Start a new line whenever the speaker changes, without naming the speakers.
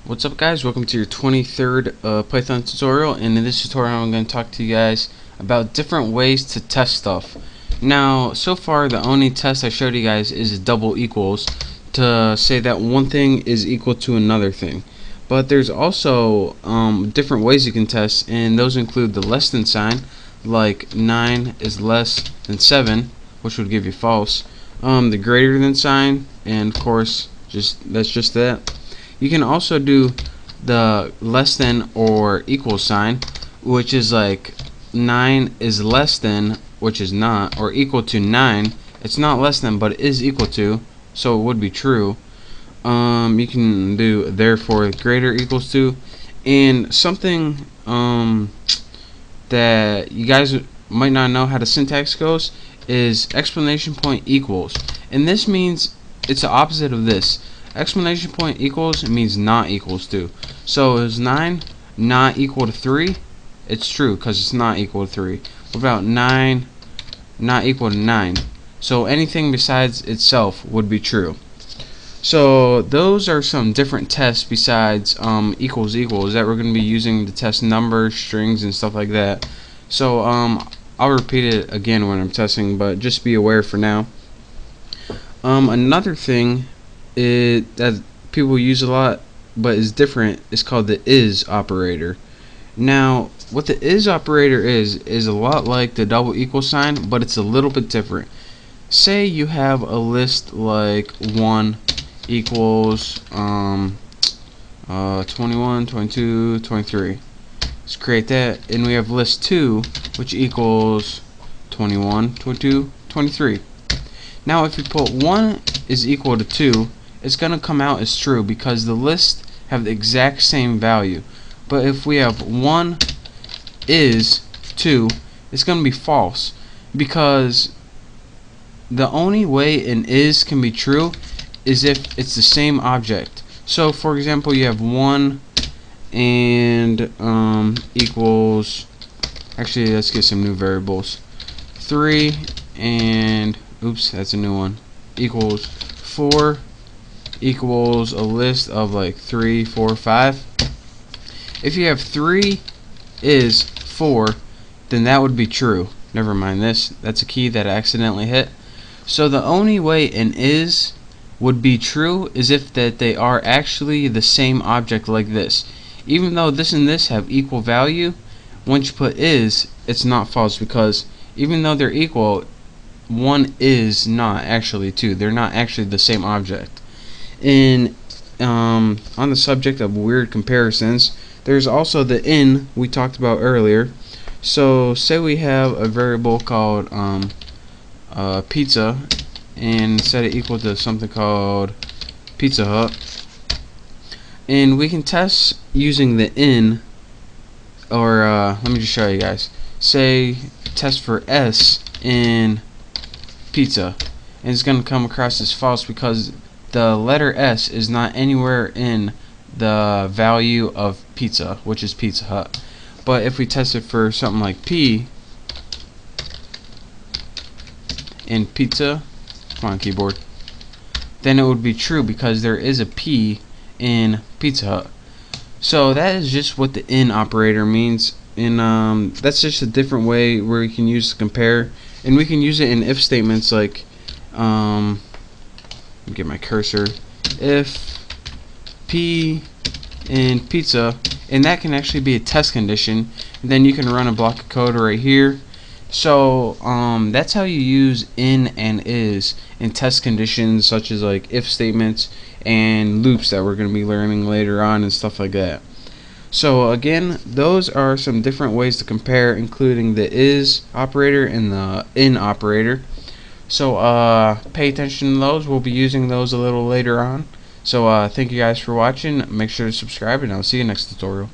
What's up, guys? Welcome to your 23rd Python tutorial, and in this tutorial I'm going to talk to you guys about different ways to test stuff. Now, so far the only test I showed you guys is double equals, to say that one thing is equal to another thing. But there's also different ways you can test, and those include the less than sign, like 9 is less than 7, which would give you false. The greater than sign, and of course that's just that. You can also do the less than or equal sign, which is like 9 is less than, which is not, or equal to 9. It's not less than, but it is equal to, so it would be true. You can do therefore greater equals to, and something that you guys might not know how the syntax goes is exclamation point equals, and this means it's the opposite of this. Exclamation point equals means not equals to. So is 9 not equal to 3? It's true because it's not equal to 3. What about 9 not equal to 9? So anything besides itself would be true. So those are some different tests besides equals equals that we're going to be using to test numbers, strings, and stuff like that. So I'll repeat it again when I'm testing, but just be aware for now. Another thing that people use a lot but is different is called the is operator. Now what the is operator is a lot like the double equal sign, but it's a little bit different. Say you have a list like 1 equals 21, 22, 23. Let's create that, and we have list 2 which equals 21, 22, 23. Now if you put 1 is equal to 2, it's going to come out as true because the lists have the exact same value. But if we have 1 is 2, it's going to be false, because the only way an is can be true is if it's the same object. So for example, you have 1 and equals, actually let's get some new variables, 3 and oops, that's a new one, equals 4 equals a list of like 3, 4, 5. If you have 3 is 4, then that would be true. Never mind this, that's a key that I accidentally hit. So the only way an is would be true is if that they are actually the same object, like this. Even though this and this have equal value, once you put is, it's not false, because even though they're equal, 1 is not actually 2. They're not actually the same object. And on the subject of weird comparisons, there's also the in we talked about earlier. So say we have a variable called pizza, and set it equal to something called Pizza Hut, and we can test using the in, or let me just show you guys. Say test for s in pizza, and it's going to come across as false because the letter S is not anywhere in the value of pizza, which is Pizza Hut. But if we test it for something like P in pizza, come on keyboard, then it would be true because there is a P in Pizza Hut. So that is just what the in operator means, and that's just a different way where we can use to compare, and we can use it in if statements like get my cursor, if P in pizza, and that can actually be a test condition, and then you can run a block of code right here. So that's how you use in and is in test conditions, such as like if statements and loops that we're going to be learning later on and stuff like that. So again, those are some different ways to compare, including the is operator and the in operator. So pay attention to those. We'll be using those a little later on. So thank you guys for watching. Make sure to subscribe, and I'll see you next tutorial.